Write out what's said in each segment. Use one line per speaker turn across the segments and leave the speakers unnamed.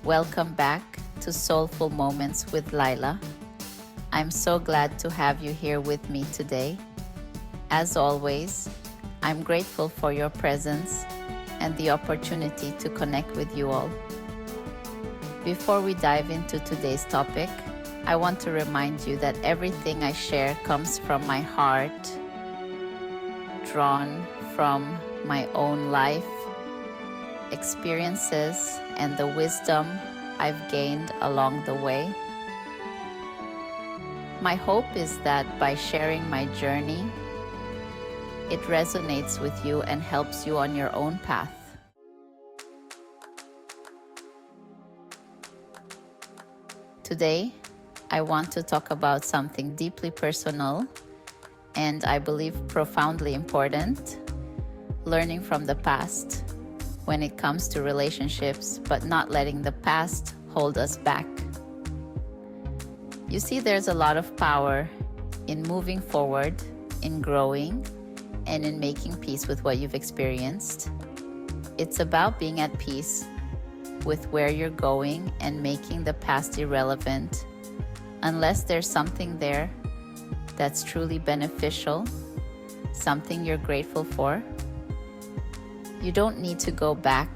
Welcome back to Soulful Moments with Lila. I'm so glad to have you here with me today. As always, I'm grateful for your presence and the opportunity to connect with you all. Before we dive into today's topic, I want to remind you that everything I share comes from my heart, drawn from my own life, experiences, and the wisdom I've gained along the way. My hope is that by sharing my journey, it resonates with you and helps you on your own path. Today, I want to talk about something deeply personal and I believe profoundly important: learning from the past when it comes to relationships, but not letting the past hold us back. You see, there's a lot of power in moving forward, in growing, and in making peace with what you've experienced. It's about being at peace with where you're going and making the past irrelevant, unless there's something there that's truly beneficial, something you're grateful for. You don't need to go back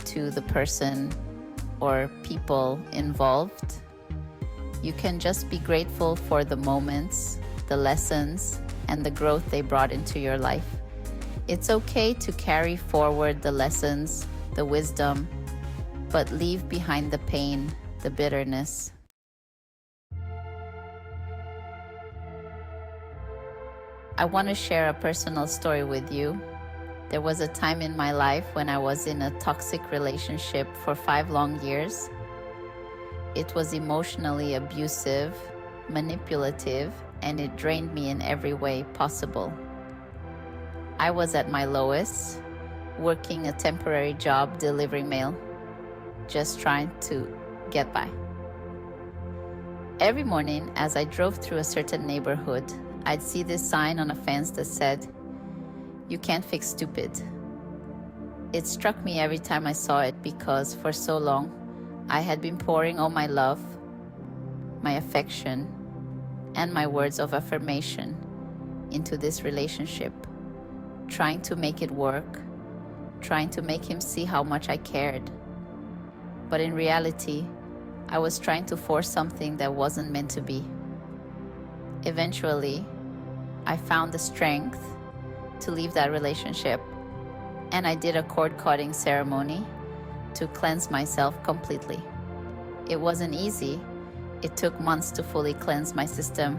to the person or people involved. You can just be grateful for the moments, the lessons, and the growth they brought into your life. It's okay to carry forward the lessons, the wisdom, but leave behind the pain, the bitterness. I want to share a personal story with you. There was a time in my life when I was in a toxic relationship for 5 long years. It was emotionally abusive, manipulative, and it drained me in every way possible. I was at my lowest, working a temporary job delivering mail, just trying to get by. Every morning as I drove through a certain neighborhood, I'd see this sign on a fence that said, "You can't fix stupid." It struck me every time I saw it because for so long, I had been pouring all my love, my affection, and my words of affirmation into this relationship, trying to make it work, trying to make him see how much I cared. But in reality, I was trying to force something that wasn't meant to be. Eventually, I found the strength to leave that relationship, and I did a cord-cutting ceremony to cleanse myself completely. It wasn't easy. It took months to fully cleanse my system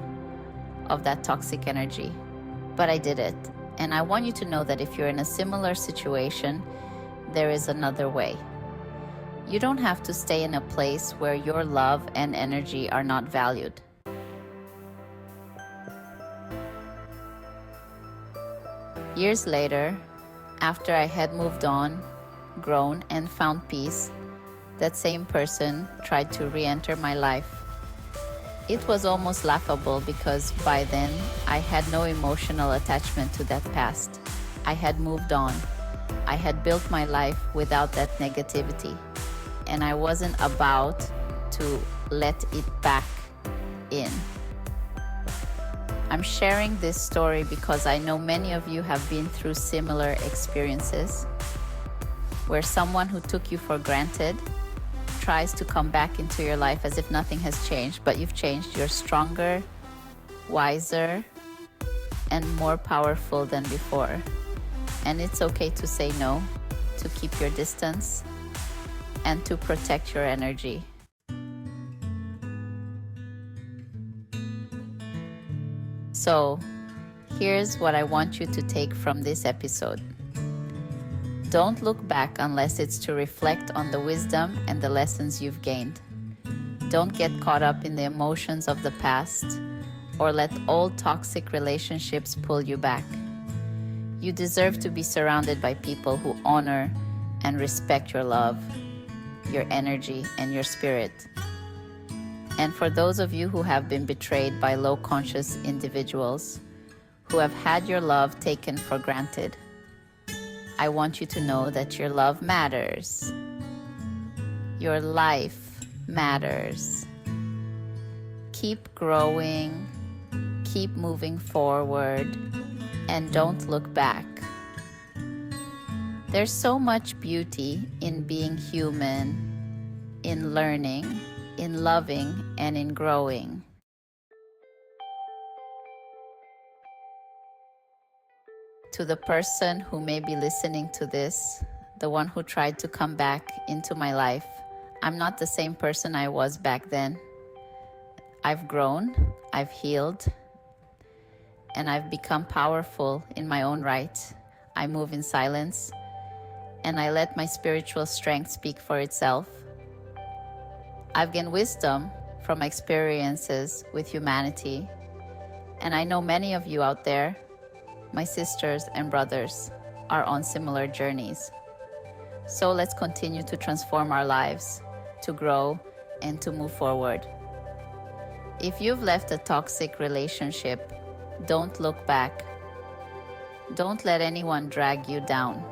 of that toxic energy, but I did it. And I want you to know that if you're in a similar situation, there is another way. You don't have to stay in a place where your love and energy are not valued. Years later, after I had moved on, grown, and found peace, that same person tried to re-enter my life. It was almost laughable because by then I had no emotional attachment to that past. I had moved on. I had built my life without that negativity, and I wasn't about to let it back in. I'm sharing this story because I know many of you have been through similar experiences where someone who took you for granted tries to come back into your life as if nothing has changed, but you've changed. You're stronger, wiser, and more powerful than before. And it's okay to say no, to keep your distance, and to protect your energy. So, here's what I want you to take from this episode. Don't look back unless it's to reflect on the wisdom and the lessons you've gained. Don't get caught up in the emotions of the past or let old toxic relationships pull you back. You deserve to be surrounded by people who honor and respect your love, your energy, and your spirit. And for those of you who have been betrayed by low-conscious individuals who have had your love taken for granted, I want you to know that your love matters. Your life matters. Keep growing, keep moving forward, and don't look back. There's so much beauty in being human, in learning, in loving, and in growing. To the person who may be listening to this, the one who tried to come back into my life, I'm not the same person I was back then. I've grown, I've healed, and I've become powerful in my own right. I move in silence, and I let my spiritual strength speak for itself. I've gained wisdom from my experiences with humanity, and I know many of you out there, my sisters and brothers, are on similar journeys. So let's continue to transform our lives, to grow, and to move forward. If you've left a toxic relationship, don't look back. Don't let anyone drag you down.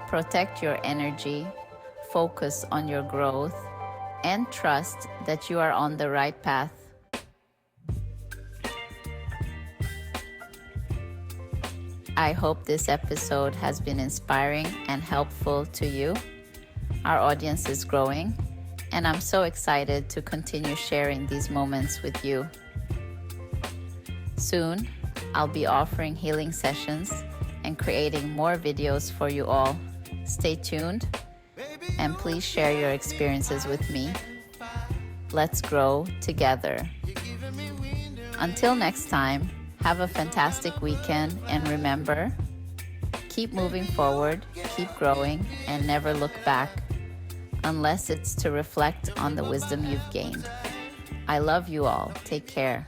Protect your energy, focus on your growth, and trust that you are on the right path. I hope this episode has been inspiring and helpful to you. Our audience is growing, and I'm so excited to continue sharing these moments with you. Soon, I'll be offering healing sessions and creating more videos for you all. Stay tuned, and please share your experiences with me. Let's grow together. Until next time, have a fantastic weekend, and remember, keep moving forward, keep growing, and never look back, unless it's to reflect on the wisdom you've gained. I love you all. Take care.